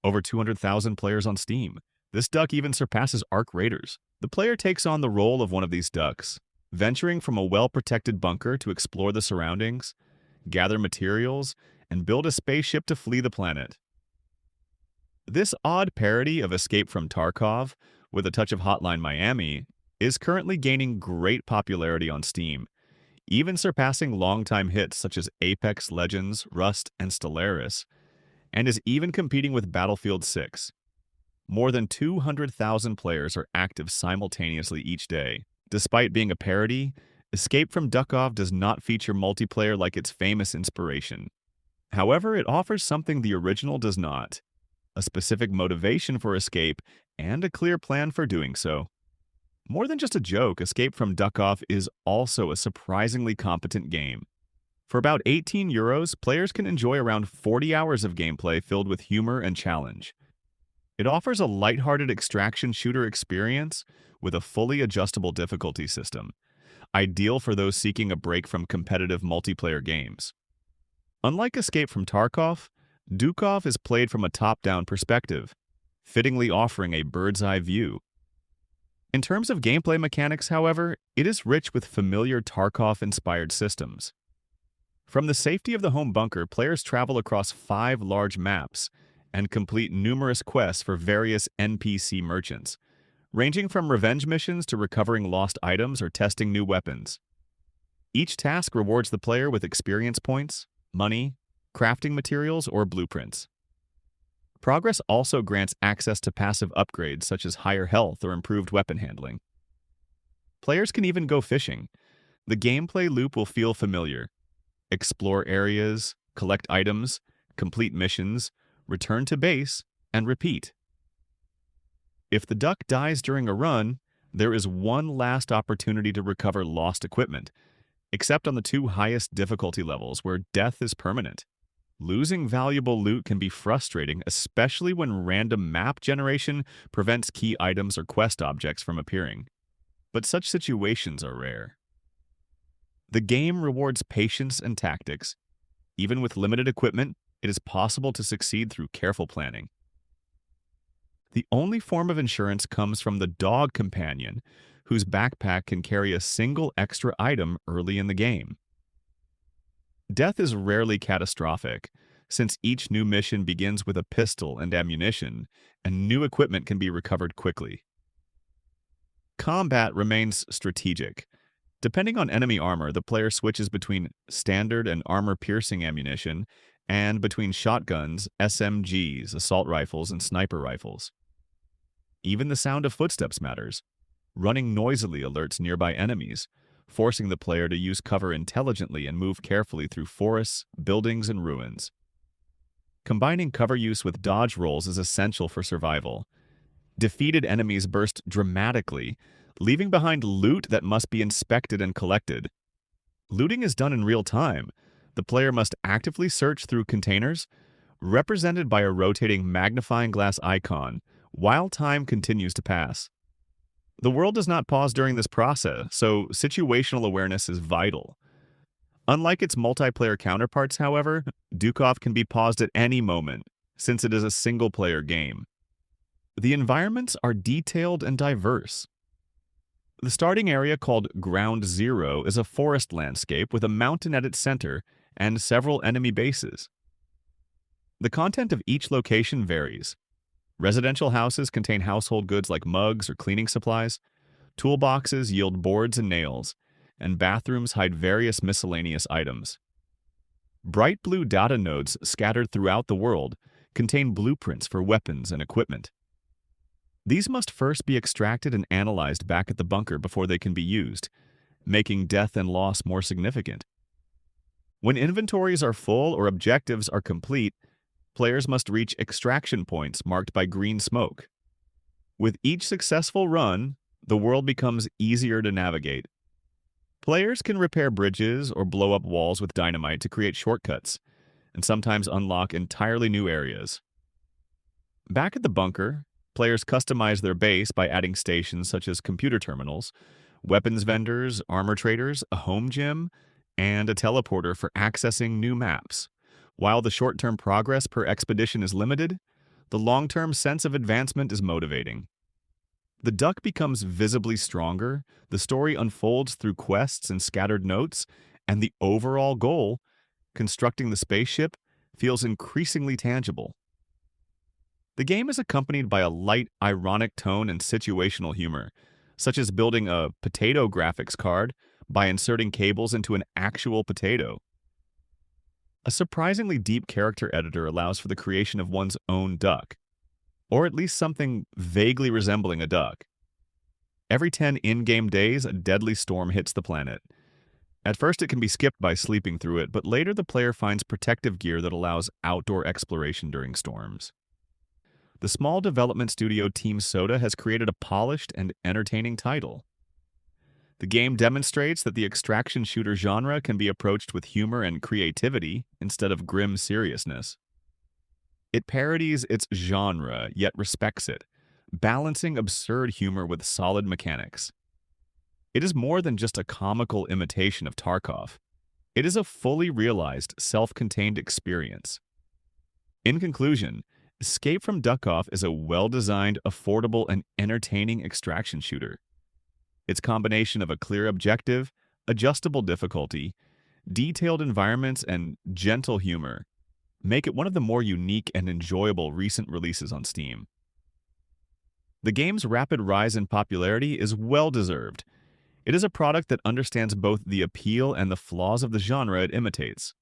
Over 200,000 players on Steam. This duck even surpasses Arc Raiders. The player takes on the role of one of these ducks, venturing from a well-protected bunker to explore the surroundings, gather materials, and build a spaceship to flee the planet. This odd parody of Escape from Tarkov, with a touch of Hotline Miami, is currently gaining great popularity on Steam, even surpassing longtime hits such as Apex Legends, Rust, and Stellaris, and is even competing with Battlefield 6. More than 200,000 players are active simultaneously each day. Despite being a parody, Escape from Duckov does not feature multiplayer like its famous inspiration. However, it offers something the original does not: a specific motivation for escape and a clear plan for doing so. More than just a joke, Escape from Duckov is also a surprisingly competent game. For about €18, players can enjoy around 40 hours of gameplay filled with humor and challenge. It offers a lighthearted extraction shooter experience with a fully adjustable difficulty system, ideal for those seeking a break from competitive multiplayer games. Unlike Escape from Tarkov, Dakov is played from a top-down perspective, fittingly offering a bird's-eye view. In terms of gameplay mechanics, however, it is rich with familiar Tarkov-inspired systems. From the safety of the home bunker, players travel across 5 large maps and complete numerous quests for various NPC merchants, ranging from revenge missions to recovering lost items or testing new weapons. Each task rewards the player with experience points, money, crafting materials, or blueprints. Progress also grants access to passive upgrades such as higher health or improved weapon handling. Players can even go fishing. The gameplay loop will feel familiar. Explore areas, collect items, complete missions, return to base, and repeat. If the duck dies during a run, there is one last opportunity to recover lost equipment, except on the 2 highest difficulty levels where death is permanent. Losing valuable loot can be frustrating, especially when random map generation prevents key items or quest objects from appearing. But such situations are rare. The game rewards patience and tactics. Even with limited equipment, it is possible to succeed through careful planning. The only form of insurance comes from the dog companion, whose backpack can carry a single extra item early in the game. Death is rarely catastrophic, since each new mission begins with a pistol and ammunition, and new equipment can be recovered quickly. Combat remains strategic. Depending on enemy armor, the player switches between standard and armor-piercing ammunition, and between shotguns, SMGs, assault rifles, and sniper rifles. Even the sound of footsteps matters. Running noisily alerts nearby enemies, forcing the player to use cover intelligently and move carefully through forests, buildings, and ruins. Combining cover use with dodge rolls is essential for survival. Defeated enemies burst dramatically, leaving behind loot that must be inspected and collected. Looting is done in real time. The player must actively search through containers, represented by a rotating magnifying glass icon, while time continues to pass. The world does not pause during this process, so situational awareness is vital. Unlike its multiplayer counterparts, however, Duckov can be paused at any moment, since it is a single-player game. The environments are detailed and diverse. The starting area, called Ground Zero, is a forest landscape with a mountain at its center and several enemy bases. The content of each location varies. Residential houses contain household goods like mugs or cleaning supplies. Toolboxes yield boards and nails, and bathrooms hide various miscellaneous items. Bright blue data nodes scattered throughout the world contain blueprints for weapons and equipment. These must first be extracted and analyzed back at the bunker before they can be used, making death and loss more significant. When inventories are full or objectives are complete, players must reach extraction points marked by green smoke. With each successful run, the world becomes easier to navigate. Players can repair bridges or blow up walls with dynamite to create shortcuts, and sometimes unlock entirely new areas. Back at the bunker, players customize their base by adding stations such as computer terminals, weapons vendors, armor traders, a home gym, and a teleporter for accessing new maps. While the short-term progress per expedition is limited, the long-term sense of advancement is motivating. The duck becomes visibly stronger, the story unfolds through quests and scattered notes, and the overall goal, constructing the spaceship, feels increasingly tangible. The game is accompanied by a light, ironic tone and situational humor, such as building a potato graphics card by inserting cables into an actual potato. A surprisingly deep character editor allows for the creation of one's own duck, or at least something vaguely resembling a duck. Every 10 in-game days, a deadly storm hits the planet. At first, it can be skipped by sleeping through it, but later the player finds protective gear that allows outdoor exploration during storms. The small development studio Team Soda has created a polished and entertaining title. The game demonstrates that the extraction shooter genre can be approached with humor and creativity instead of grim seriousness. It parodies its genre, yet respects it, balancing absurd humor with solid mechanics. It is more than just a comical imitation of Tarkov. It is a fully realized, self-contained experience. In conclusion, Escape from Duckov is a well-designed, affordable, and entertaining extraction shooter. Its combination of a clear objective, adjustable difficulty, detailed environments, and gentle humor make it one of the more unique and enjoyable recent releases on Steam. The game's rapid rise in popularity is well-deserved. It is a product that understands both the appeal and the flaws of the genre it imitates.